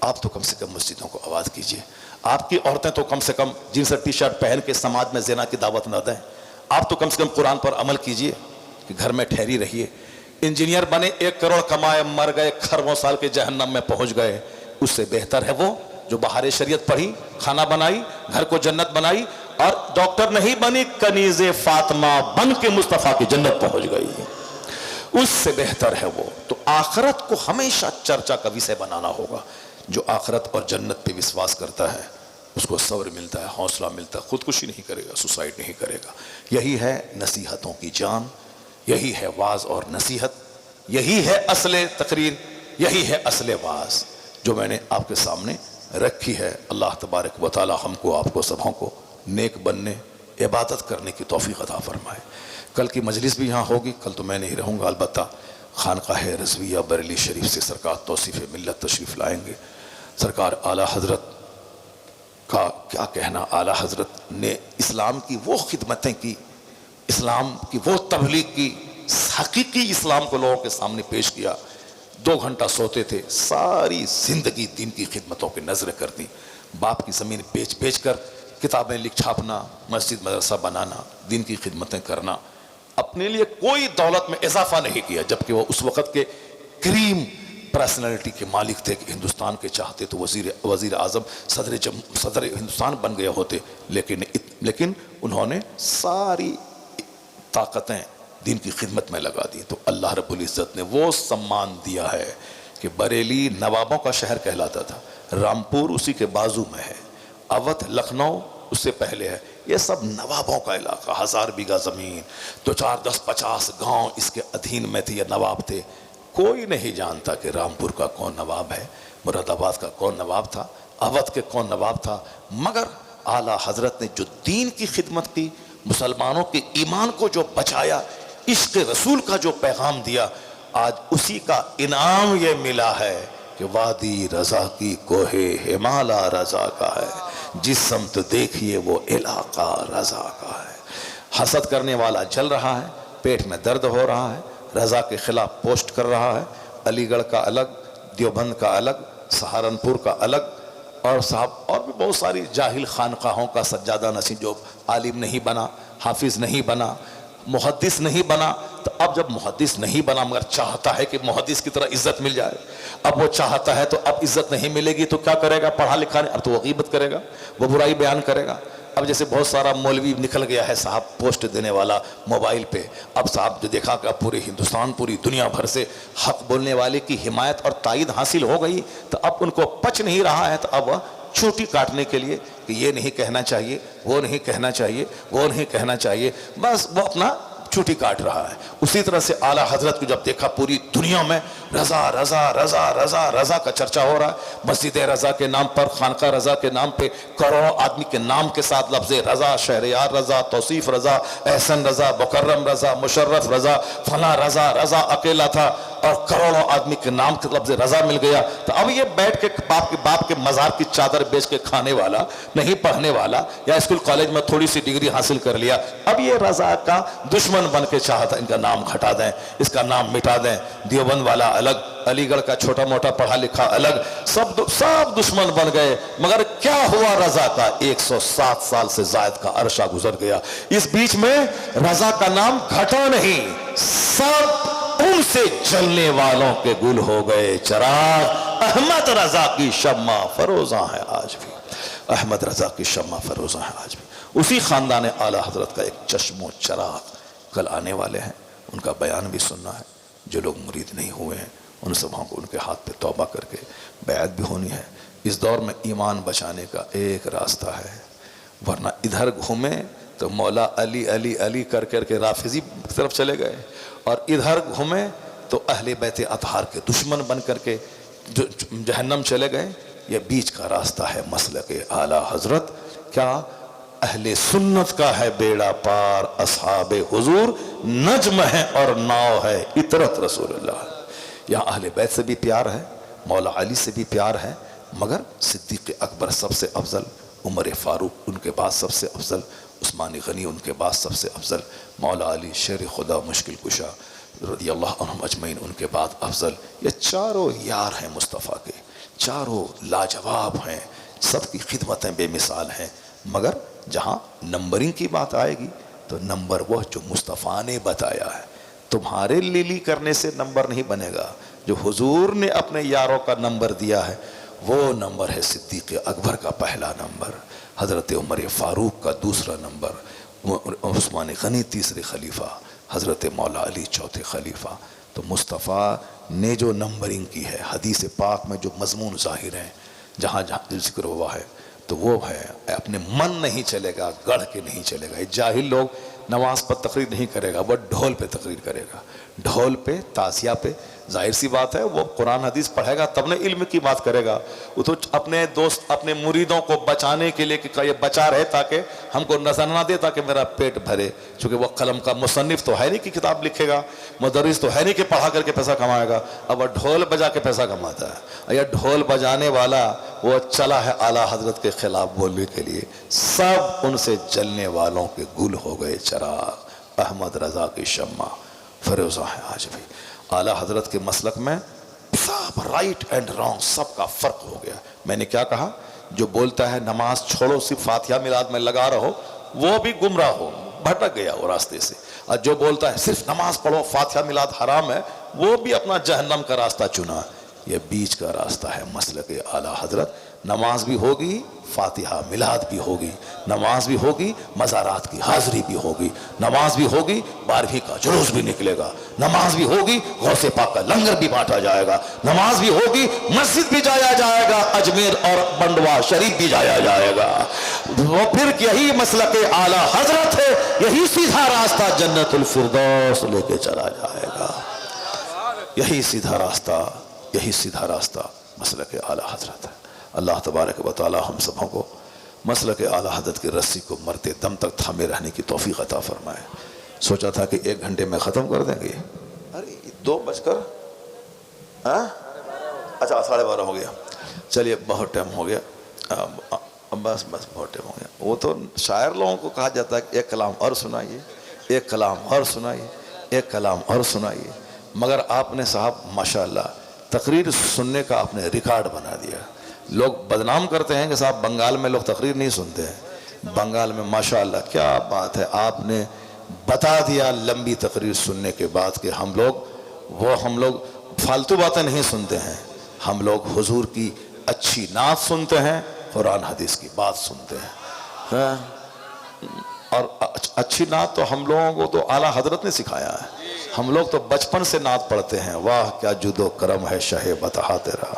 آپ تو کم سے کم مسجدوں کو آباد کیجئے. آپ کی عورتیں تو کم سے کم جینس ٹی شرٹ پہن کے سماج میں زنا کی دعوت نہ دیں. آپ تو کم سے کم قرآن پر عمل کیجئے کہ گھر میں ٹھہری رہیے. انجینئر بنے 1 کروڑ کمائے مر گئے، خربوں سال کے جہنم میں پہنچ گئے. اس سے بہتر ہے وہ جو بہار شریعت پڑھی، کھانا بنائی، گھر کو جنت بنائی، اور ڈاکٹر نہیں بنی، کنیز فاطمہ بن کے مصطفیٰ کی جنت پہنچ گئی. اس سے بہتر ہے وہ. تو آخرت کو ہمیشہ چرچا کا وشے بنانا ہوگا. جو آخرت اور جنت پہ وشواس کرتا ہے اس کو صبر ملتا ہے، حوصلہ ملتا ہے، خودکشی نہیں کرے گا، سوسائڈ نہیں کرے گا. یہی ہے نصیحتوں کی جان، یہی ہے واعظ اور نصیحت، یہی ہے اصل تقریر، یہی ہے اصل واعظ جو میں نے آپ کے سامنے رکھی ہے. اللہ تبارک و تعالی ہم کو، آپ کو، سبوں کو نیک بننے، عبادت کرنے کی توفیق عطا فرمائے. کل کی مجلس بھی یہاں ہوگی، کل تو میں نہیں رہوں گا، البتہ خانقاہ رضویہ بریلی شریف سے سرکار توصیف ملت تشریف لائیں گے۔ سرکار اعلیٰ حضرت کا کیا کہنا، اعلیٰ حضرت نے اسلام کی وہ خدمتیں کی، اسلام کی وہ تبلیغ کی، حقیقی اسلام کو لوگوں کے سامنے پیش کیا۔ 2 گھنٹہ سوتے تھے، ساری زندگی دین کی خدمتوں کی نظریں کرتی، باپ کی زمین بیچ بیچ کر کتابیں لکھ چھاپنا، مسجد مدرسہ بنانا، دین کی خدمتیں کرنا، اپنے لیے کوئی دولت میں اضافہ نہیں کیا، جبکہ وہ اس وقت کے کریم پرسنالٹی کے مالک تھے کہ ہندوستان کے چاہتے تو وزیر اعظم صدر ہندوستان بن گئے ہوتے، لیکن انہوں نے ساری طاقتیں دین کی خدمت میں لگا دی۔ تو اللہ رب العزت نے وہ سمان دیا ہے کہ بریلی نوابوں کا شہر کہلاتا تھا، رامپور اسی کے بازو میں ہے، اودھ لکھنؤ اس سے پہلے ہے، یہ سب نوابوں کا علاقہ، 1000 بیگھہ زمین، 2 4 10 50 گاؤں اس کے ادھین میں تھے، یہ نواب تھے۔ کوئی نہیں جانتا کہ رامپور کا کون نواب ہے، مراد آباد کا کون نواب تھا، اودھ کے کون نواب تھا، مگر اعلیٰ حضرت نے جو دین کی خدمت کی، مسلمانوں کے ایمان کو جو بچایا، عشق رسول کا جو پیغام دیا، آج اسی کا انعام یہ ملا ہے کہ وادی رضا کی کوہ ہمالا رضا کا ہے، جس سمت دیکھیے وہ علاقہ رضا کا ہے۔ حسد کرنے والا جل رہا ہے، پیٹ میں درد ہو رہا ہے، رضا کے خلاف پوسٹ کر رہا ہے، علی گڑھ کا الگ، دیوبند کا الگ، سہارنپور کا الگ، اور صاحب اور بھی بہت ساری جاہل خانقاہوں کا سجادہ نشین جو عالم نہیں بنا، حافظ نہیں بنا، محدث نہیں بنا، تو اب جب محدث نہیں بنا مگر چاہتا ہے کہ محدث کی طرح عزت مل جائے، اب وہ چاہتا ہے تو اب عزت نہیں ملے گی تو کیا کرے گا، پڑھا لکھا نہیں، اب تو وہ غیبت کرے گا، وہ برائی بیان کرے گا۔ اب جیسے بہت سارا مولوی نکل گیا ہے صاحب پوسٹ دینے والا موبائل پہ، اب صاحب جو دیکھا کہ پورے ہندوستان پوری دنیا بھر سے حق بولنے والے کی حمایت اور تائید حاصل ہو گئی، تو اب ان کو پچ نہیں رہا ہے، تو اب چوٹی کاٹنے کے لیے کہ یہ نہیں کہنا چاہیے، وہ نہیں کہنا چاہیے، وہ نہیں کہنا چاہیے، بس وہ اپنا چوٹی کاٹ رہا ہے۔ اسی طرح سے اعلیٰ حضرت کو جب دیکھا پوری دنیا میں رضا رضا رضا رضا رضا کا چرچا ہو رہا ہے، مسجد رضا کے نام پر، خانقاہ رضا کے نام پہ کروڑوں آدمی کے نام کے ساتھ لفظ رضا، شہریار رضا، توصیف رضا، احسن رضا، مکرم رضا، مشرف رضا، فلاں رضا، رضا اکیلا تھا اور کروڑوں آدمی کے نام کے لفظ رضا مل گیا، تو اب یہ بیٹھ کے باپ کے مزار کی چادر بیچ کے کھانے والا، نہیں پڑھنے والا، یا اسکول کالج میں تھوڑی سی ڈگری حاصل کر لیا، اب یہ رضا کا دشمن بن کے چاہتا ان کا نام گھٹا دیں، اس کا نام مٹا دیں، دیوبند والا الگ، علی گڑھ کا چھوٹا موٹا پڑھا لکھا الگ، سب دشمن بن گئے، مگر کیا ہوا رضا کا؟ 107 سال سے زائد کا عرصہ گزر گیا، اس بیچ میں رضا کا نام گھٹا نہیں، سب ان سے جلنے والوں کے گل ہو گئے چراغ۔ احمد رضا کی شمع فروزاں ہے آج بھی، احمد رضا کی شمع فروزاں ہے آج بھی۔ اسی خاندان اعلیٰ حضرت کا ایک چشم و چراغ کل آنے والے ہیں، ان کا بیان بھی سننا ہے، جو لوگ مرید نہیں ہوئے ہیں ان سبھوں کو ان کے ہاتھ پہ توبہ کر کے بیعت بھی ہونی ہے۔ اس دور میں ایمان بچانے کا ایک راستہ ہے، ورنہ ادھر گھومیں تو مولا علی علی علی کر کے رافضی کی طرف چلے گئے، اور ادھر گھومیں تو اہل بیت اطہار کے دشمن بن کر کے جہنم چلے گئے۔ یہ بیچ کا راستہ ہے مسلک اعلیٰ حضرت۔ کیا اہل سنت کا ہے بیڑا پار، اصحاب حضور نجم ہے اور ناؤ ہے اطرت رسول اللہ۔ یہاں اہل بیت سے بھی پیار ہے، مولا علی سے بھی پیار ہے، مگر صدیق اکبر سب سے افضل، عمر فاروق ان کے بعد سب سے افضل، عثمان غنی ان کے بعد سب سے افضل، مولا علی شیر خدا مشکل کشا رضی اللہ عنہم اجمعین ان کے بعد افضل۔ یہ چاروں یار ہیں مصطفیٰ کے، چاروں لاجواب ہیں، سب کی خدمتیں بے مثال ہیں، مگر جہاں نمبرنگ کی بات آئے گی تو نمبر وہ جو مصطفیٰ نے بتایا ہے۔ تمہارے لیلی کرنے سے نمبر نہیں بنے گا، جو حضور نے اپنے یاروں کا نمبر دیا ہے وہ نمبر ہے صدیق اکبر کا پہلا نمبر، حضرت عمر فاروق کا دوسرا نمبر، عثمان غنی تیسرے خلیفہ، حضرت مولا علی چوتھے خلیفہ۔ تو مصطفیٰ نے جو نمبرنگ کی ہے، حدیث پاک میں جو مضمون ظاہر ہیں، جہاں جہاں ذکر ہوا ہے تو وہ ہے اپنے من نہیں چلے گا، گڑھ کے نہیں چلے گا۔ جاہل لوگ نماز پر تقریر نہیں کرے گا، وہ ڈھول پہ تقریر کرے گا، ڈھول پہ، تازیہ پہ ظاہر سی بات ہے وہ قرآن حدیث پڑھے گا تب نہ علم کی بات کرے گا. وہ تو اپنے دوست اپنے مریدوں کو بچانے کے لیے کہ یہ بچا رہے تاکہ ہم کو نظر نہ دے, تاکہ میرا پیٹ بھرے. چونکہ وہ قلم کا مصنف تو ہے نہیں کہ کتاب لکھے گا, مدرس تو ہے نہیں کہ پڑھا کر کے پیسہ کمائے گا. اب وہ ڈھول بجا کے پیسہ کماتا ہے. یہ ڈھول بجانے والا وہ چلا ہے اعلیٰ حضرت کے خلاف بولنے کے لیے. سب ان سے جلنے والوں کے گل ہو گئے چراغ. احمد رضا کی شمع فروزہ ہے آج بھی. اعلیٰ حضرت کے مسلک میں سب رائٹ اینڈ رانگ سب کا فرق ہو گیا. میں نے کیا کہا, جو بولتا ہے نماز چھوڑو صرف فاتحہ میلاد میں لگا رہو, وہ بھی گمراہ ہو, بھٹک گیا وہ راستے سے. اور جو بولتا ہے صرف نماز پڑھو فاتحہ میلاد حرام ہے, وہ بھی اپنا جہنم کا راستہ چنا. یہ بیچ کا راستہ ہے مسلک اعلیٰ حضرت. نماز بھی ہوگی, فاتحہ میلاد بھی ہوگی, نماز بھی ہوگی, مزارات کی حاضری بھی ہوگی, نماز بھی ہوگی, 12ویں کا جلوس بھی نکلے گا, نماز بھی ہوگی, غوث پاک کا لنگر بھی بانٹا جائے گا, نماز بھی ہوگی, مسجد بھی جایا جائے گا, اجمیر اور بنڈوا شریف بھی جایا جائے گا. وہ پھر یہی مسلک اعلیٰ حضرت ہے, یہی سیدھا راستہ جنت الفردوس لے کے چلا جائے گا. یہی سیدھا راستہ, یہی سیدھا راستہ مسلک اعلیٰ حضرت ہے. اللہ تبارک و تعالی ہم سبوں کو مسلک اعلیٰ حضرت کی رسی کو مرتے دم تک تھامے رہنے کی توفیق عطا فرمائے. سوچا تھا کہ 1 گھنٹے میں ختم کر دیں گے, ارے 2 بج کر اچھا 12:30 ہو گیا. چلیے بہت ٹائم ہو گیا, بس بہت ٹائم ہو گیا. وہ تو شاعر لوگوں کو کہا جاتا ہے کہ ایک کلام اور سنائیے, ایک کلام اور سنائیے, ایک کلام اور سنائیے. مگر آپ نے صاحب ماشاءاللہ تقریر سننے کا آپ نے ریکارڈ بنا دیا. لوگ بدنام کرتے ہیں کہ صاحب بنگال میں لوگ تقریر نہیں سنتے ہیں. بنگال میں ماشاءاللہ کیا بات ہے, آپ نے بتا دیا لمبی تقریر سننے کے بعد کہ ہم لوگ فالتو باتیں نہیں سنتے ہیں, ہم لوگ حضور کی اچھی نعت سنتے ہیں, قرآن حدیث کی بات سنتے ہیں. اور اچھی نعت تو ہم لوگوں کو تو اعلیٰ حضرت نے سکھایا ہے. ہم لوگ تو بچپن سے نعت پڑھتے ہیں, واہ کیا جود و کرم ہے شہ بتہا تیرا,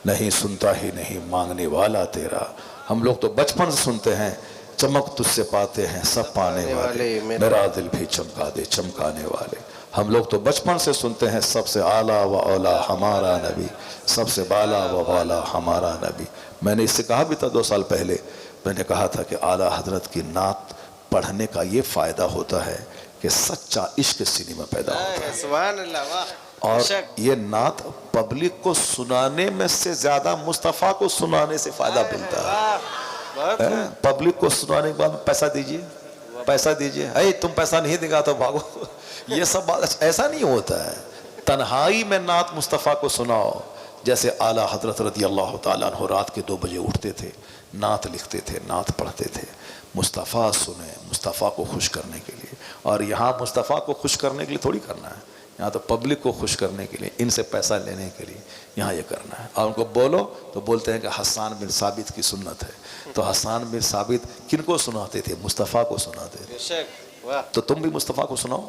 نہیں سنتا ہی نہیں مانگنے والا تیرا. ہم لوگ تو بچپن سے سنتے ہیں, چمک تجھ سے پاتے ہیں سب پانے والے, میرا دل بھی چمکا دے چمکانے والے. ہم لوگ تو بچپن سے سنتے ہیں سب سے اعلیٰ و اولا ہمارا نبی, سب سے بالا و بالا ہمارا نبی. میں نے اس سے کہا بھی تھا 2 سال پہلے, میں نے کہا تھا کہ اعلیٰ حضرت کی نعت پڑھنے کا یہ فائدہ ہوتا ہے کہ سچا عشق سینے میں پیدا ہوتا ہے. سبحان اللہ. اور یہ نعت پبلک کو سنانے میں سے زیادہ مصطفیٰ کو سنانے سے فائدہ ملتا ہے. پبلک کو سنانے کے بعد پیسہ دیجئے, پیسہ دیجئے, اے تم پیسہ نہیں دے گا تو بھاگو. یہ سب بات ایسا نہیں ہوتا ہے. تنہائی میں نعت مصطفیٰ کو سناؤ. جیسے اعلیٰ حضرت رضی اللہ تعالیٰ عنہ رات کے 2 بجے اٹھتے تھے, نعت لکھتے تھے, نعت پڑھتے تھے. مصطفیٰ سنیں, مصطفیٰ کو خوش کرنے کے لیے. اور یہاں مصطفیٰ کو خوش کرنے کے لیے تھوڑی کرنا ہے, یہاں تو پبلک کو خوش کرنے کے لیے, ان سے پیسہ لینے کے لیے یہاں یہ کرنا ہے. اور ان کو بولو تو بولتے ہیں کہ حسان بن ثابت کی سنت ہے. تو حسان بن ثابت کن کو سناتے تھے؟ مصطفیٰ کو سناتے تھے. تو تم بھی مصطفیٰ کو سناؤ,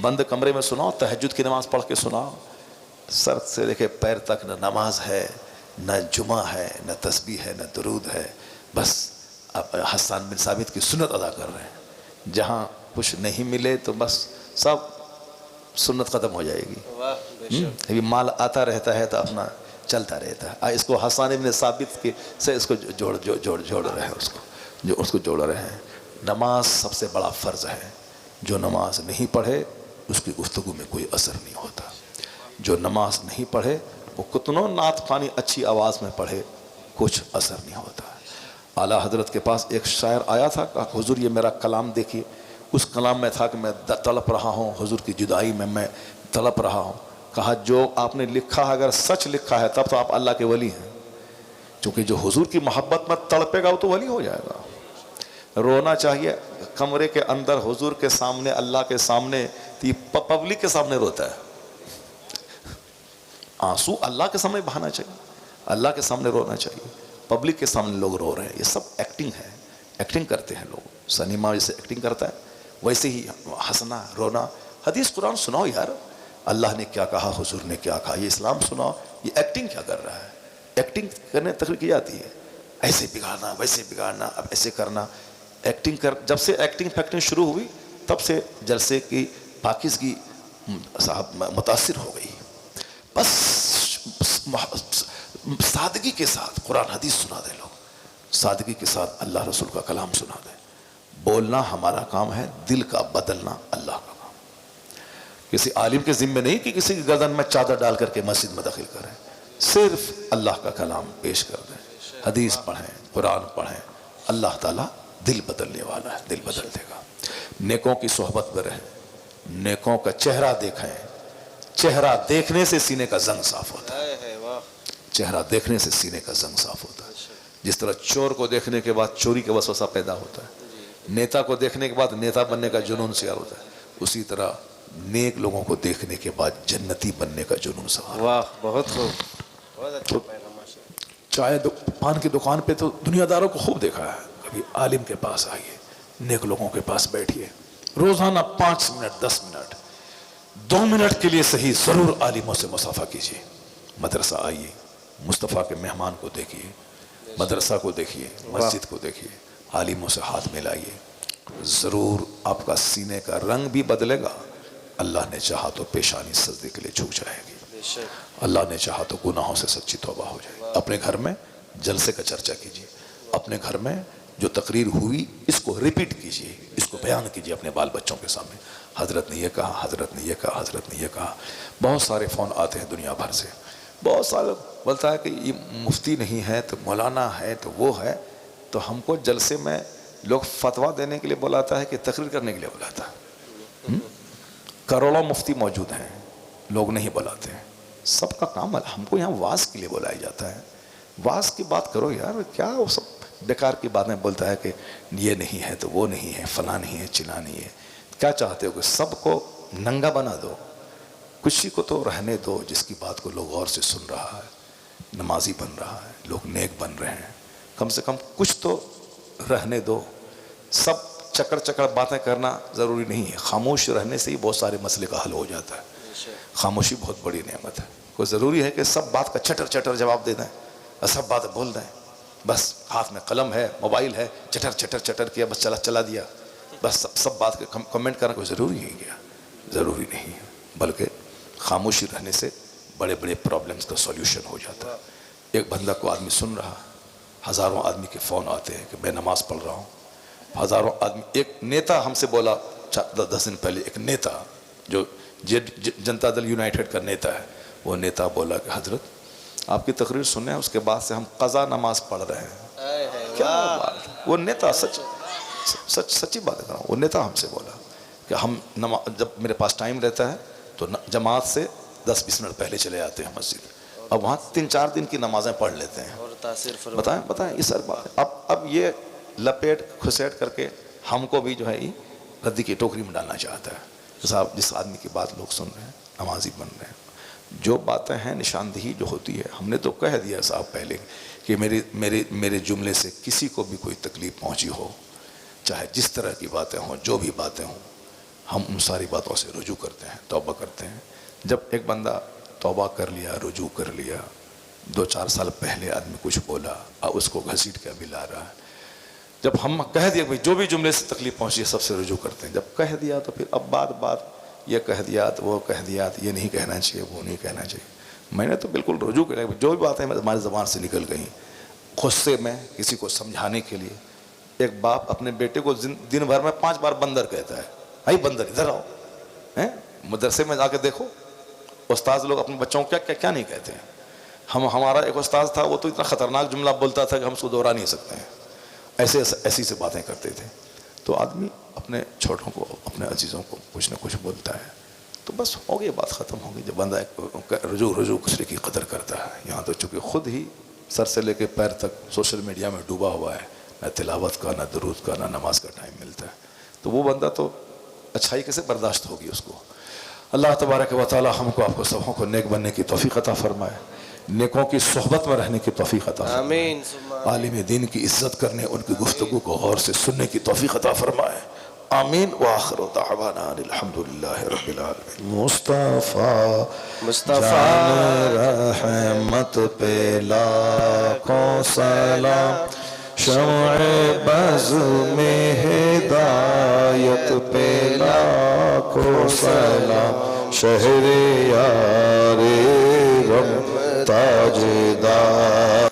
بند کمرے میں سناؤ, تہجد کی نماز پڑھ کے سناؤ. سر سے لے کے پیر تک نہ نماز ہے, نہ جمعہ ہے, نہ تسبیح ہے, نہ درود ہے, بس اب حسان بن ثابت کی سنت ادا کر رہے ہیں. جہاں کچھ نہیں ملے تو بس سب سنت ختم ہو جائے گی. ابھی مال آتا رہتا ہے تو اپنا چلتا رہتا ہے. اس کو حسان بن ثابت کے سے اس کو جوڑ رہے ہیں, اس کو جوڑ رہے ہیں. نماز سب سے بڑا فرض ہے. جو نماز نہیں پڑھے اس کی گفتگو میں کوئی اثر نہیں ہوتا. جو نماز نہیں پڑھے وہ کتنوں نعت خوانی اچھی آواز میں پڑھے, کچھ اثر نہیں ہوتا. اعلیٰ حضرت کے پاس ایک شاعر آیا تھا, کہا حضور یہ میرا کلام دیکھیے. اس کلام میں تھا کہ میں تڑپ رہا ہوں, حضور کی جدائی میں تڑپ رہا ہوں. کہا جو آپ نے لکھا ہے اگر سچ لکھا ہے تب تو آپ اللہ کے ولی ہیں, چونکہ جو حضور کی محبت میں تڑپے گا وہ تو ولی ہو جائے گا. رونا چاہیے کمرے کے اندر حضور کے سامنے, اللہ کے سامنے, پبلک کے سامنے روتا ہے. آنسو اللہ کے سامنے بہانا چاہیے, اللہ کے سامنے رونا چاہیے. پبلک کے سامنے لوگ رو رہے ہیں, یہ سب ایکٹنگ ہے, ایکٹنگ کرتے ہیں لوگ. سنیما جیسے ایکٹنگ کرتا ہے ویسے ہی ہنسنا رونا. حدیث قرآن سناؤ یار, اللہ نے کیا کہا, حضور نے کیا کہا, یہ اسلام سناؤ. یہ ایکٹنگ کیا کر رہا ہے؟ ایکٹنگ کرنے تقریر کی جاتی ہے, ایسے بگاڑنا ویسے بگاڑنا, اب ایسے کرنا. ایکٹنگ جب سے ایکٹنگ فیکٹنگ شروع ہوئی تب سے جلسے کی پاکیزگی صاحب متاثر ہو گئی. بس سادگی کے ساتھ قرآن حدیث سنا دیں لوگ، سادگی کے ساتھ اللہ رسول کا کلام سنا دیں. بولنا ہمارا کام ہے، دل کا بدلنا اللہ کا کام. کسی عالم کے ذمہ نہیں کہ کسی کی گردن میں چادر ڈال کر کے مسجد میں داخل کریں، صرف اللہ کا کلام پیش کر دیں، حدیث پڑھیں، قرآن پڑھیں. اللہ تعالیٰ دل بدلنے والا ہے، دل بدل دے گا. نیکوں کی صحبت میں رہیں، نیکوں کا چہرہ دیکھیں. چہرہ دیکھنے سے سینے کا زنگ صاف ہوتا ہے، چہرہ دیکھنے سے سینے کا زنگ صاف ہوتا ہے. جس طرح چور کو دیکھنے کے بعد چوری کا وسوسہ پیدا ہوتا ہے، نیتا کو دیکھنے کے بعد نیتا بننے کا جنون سوار ہوتا ہے، اسی طرح نیک لوگوں کو دیکھنے کے بعد جنتی بننے کا جنون سوار. واہ بہت خوب، بہت اچھا پیغام. چائے پان کی دکان پہ تو دنیا داروں کو خوب دیکھا ہے. کبھی عالم کے پاس آئیے، نیک لوگوں کے پاس بیٹھیے، روزانہ 5 منٹ 10 منٹ 2 منٹ کے لیے صحیح ضرور عالموں سے مصافحہ کیجیے. مدرسہ آئیے، مصطفیٰ کے مہمان کو دیکھیے، مدرسہ کو دیکھیے، مسجد کو دیکھیے، عالموں سے ہاتھ ملائیے. ضرور آپ کا سینے کا رنگ بھی بدلے گا. اللہ نے چاہا تو پیشانی سجدے کے لیے جھک جائے گی، اللہ نے چاہا تو گناہوں سے سچی توبہ ہو جائے گی. اپنے گھر میں جلسے کا چرچا کیجیے، اپنے گھر میں جو تقریر ہوئی اس کو ریپیٹ کیجیے، اس کو بیان کیجیے اپنے بال بچوں کے سامنے. حضرت نے یہ کہا، حضرت نے یہ کہا، حضرت نے یہ کہا. بہت سارے فون آتے ہیں دنیا بھر سے، بہت سارے بولتا ہے کہ یہ مفتی نہیں ہے تو مولانا ہے تو وہ ہے. تو ہم کو جلسے میں لوگ فتویٰ دینے کے لیے بلاتا ہے کہ تقریر کرنے کے لیے بلاتا ہے؟ کروڑوں مفتی موجود ہیں، لوگ نہیں بلاتے ہیں. سب کا کام ہے، ہم کو یہاں واز کے لیے بلایا جاتا ہے. واز کی بات کرو یار، کیا وہ سب بیکار کی باتیں بولتا ہے کہ یہ نہیں ہے تو وہ نہیں ہے، فلاں نہیں ہے، چنا نہیں ہے. کیا چاہتے ہو کہ سب کو ننگا بنا دو؟ کسی کو تو رہنے دو جس کی بات کو لوگ غور سے سن رہا ہے، نمازی بن رہا ہے، لوگ نیک بن رہے ہیں. کم سے کم کچھ تو رہنے دو. سب چکر باتیں کرنا ضروری نہیں ہے. خاموش رہنے سے ہی بہت سارے مسئلے کا حل ہو جاتا ہے. خاموشی بہت بڑی نعمت ہے. کوئی ضروری ہے کہ سب بات کا چٹر جواب دے دیں اور سب بات بول دیں؟ بس ہاتھ میں قلم ہے، موبائل ہے، چٹر کیا، بس چلا دیا، بس سب بات کے کمنٹ کرنا کوئی ضروری نہیں کیا؟ ضروری نہیں ہے. بلکہ خاموشی رہنے سے بڑے بڑے پرابلمز کا سولیوشن ہو جاتا ہے. ایک بندہ کو آدمی سن رہا، ہزاروں آدمی کے فون آتے ہیں کہ میں نماز پڑھ رہا ہوں. ہزاروں آدمی. ایک نیتا ہم سے بولا 10 دن پہلے، ایک نیتا جو جنتا دل یونائٹڈ کا نیتا ہے، وہ نیتا بولا کہ حضرت آپ کی تقریر سننے ہیں، اس کے بعد سے ہم قضا نماز پڑھ رہے ہیں. کیا بات! وہ نیتا سچی بات کر رہا ہوں، وہ نیتا ہم سے بولا کہ ہم جب میرے پاس ٹائم رہتا ہے تو جماعت سے 10-20 منٹ پہلے چلے آتے ہیں مسجد، اب وہاں 3-4 دن کی نمازیں پڑھ لیتے ہیں. بتائیں یہ سر بات. اب یہ لپیٹ کھسیٹ کر کے ہم کو بھی جو ہے یہ ردی کی ٹوکری میں ڈالنا چاہتا ہے. صاحب جس آدمی کی بات لوگ سن رہے ہیں، نمازی بن رہے ہیں، جو باتیں ہیں نشاندہی جو ہوتی ہے، ہم نے تو کہہ دیا صاحب پہلے کہ میرے جملے سے کسی کو بھی کوئی تکلیف پہنچی ہو، چاہے جس طرح کی باتیں ہوں، جو بھی باتیں ہوں، ہم ان ساری باتوں سے رجوع کرتے ہیں، توبہ کرتے ہیں. جب ایک بندہ توبہ کر لیا، رجوع کر لیا، 2-4 سال پہلے آدمی کچھ بولا اور اس کو گھسیٹ کے ابھی لا رہا ہے. جب ہم کہہ دیا کہ جو بھی جملے سے تکلیف پہنچی ہے سب سے رجوع کرتے ہیں. جب کہہ دیا تو پھر اب بات یہ کہہ دیا تو وہ کہہ دیا، یہ نہیں کہنا چاہیے، وہ نہیں کہنا چاہیے. میں نے تو بالکل رجوع کیا، جو بھی باتیں ہماری زبان سے نکل گئیں غصے میں کسی کو سمجھانے کے لیے. ایک باپ اپنے بیٹے کو دن بھر میں 5 بار بندر کہتا ہے. آئی بندر ادھر آؤ. مدرسے میں جا کے دیکھو استاذ لوگ اپنے بچوں کو کیا نہیں کہتے ہیں. ہمارا ایک استاذ تھا، وہ تو اتنا خطرناک جملہ بولتا تھا کہ ہم اس کو دوہرا نہیں سکتے ہیں. ایسی سے باتیں کرتے تھے. تو آدمی اپنے چھوٹوں کو، اپنے عزیزوں کو کچھ نہ کچھ بولتا ہے تو بس ہو گئی بات، ختم ہو گئی. جب بندہ رجوع دوسرے کی قدر کرتا ہے. یہاں تو چونکہ خود ہی سر سے لے کے پیر تک سوشل میڈیا میں ڈوبا ہوا ہے، نہ تلاوت کا، نہ درود کا، نہ نماز کا ٹائم ملتا ہے، تو وہ بندہ تو اچھائی کیسے برداشت ہوگی اس کو. اللہ تبارک و تعالی ہم کو، آپ کو سبوں کو نیک بننے کی توفیق عطا فرمائے، نیکوں کی صحبت میں رہنے کی توفیق عطا فرمائے، آمین. عالم دین کی عزت کرنے، ان کی گفتگو کو غور سے سننے کی توفیق عطا فرمائے. آمین. وآخر دعوانا الحمدللہ رب العالمین. مصطفیٰ جان رحمت پہ لاکھوں سلام، شمع بز میں ہدایت پہ لاکھوں سلام. شہر یار غم تاجدار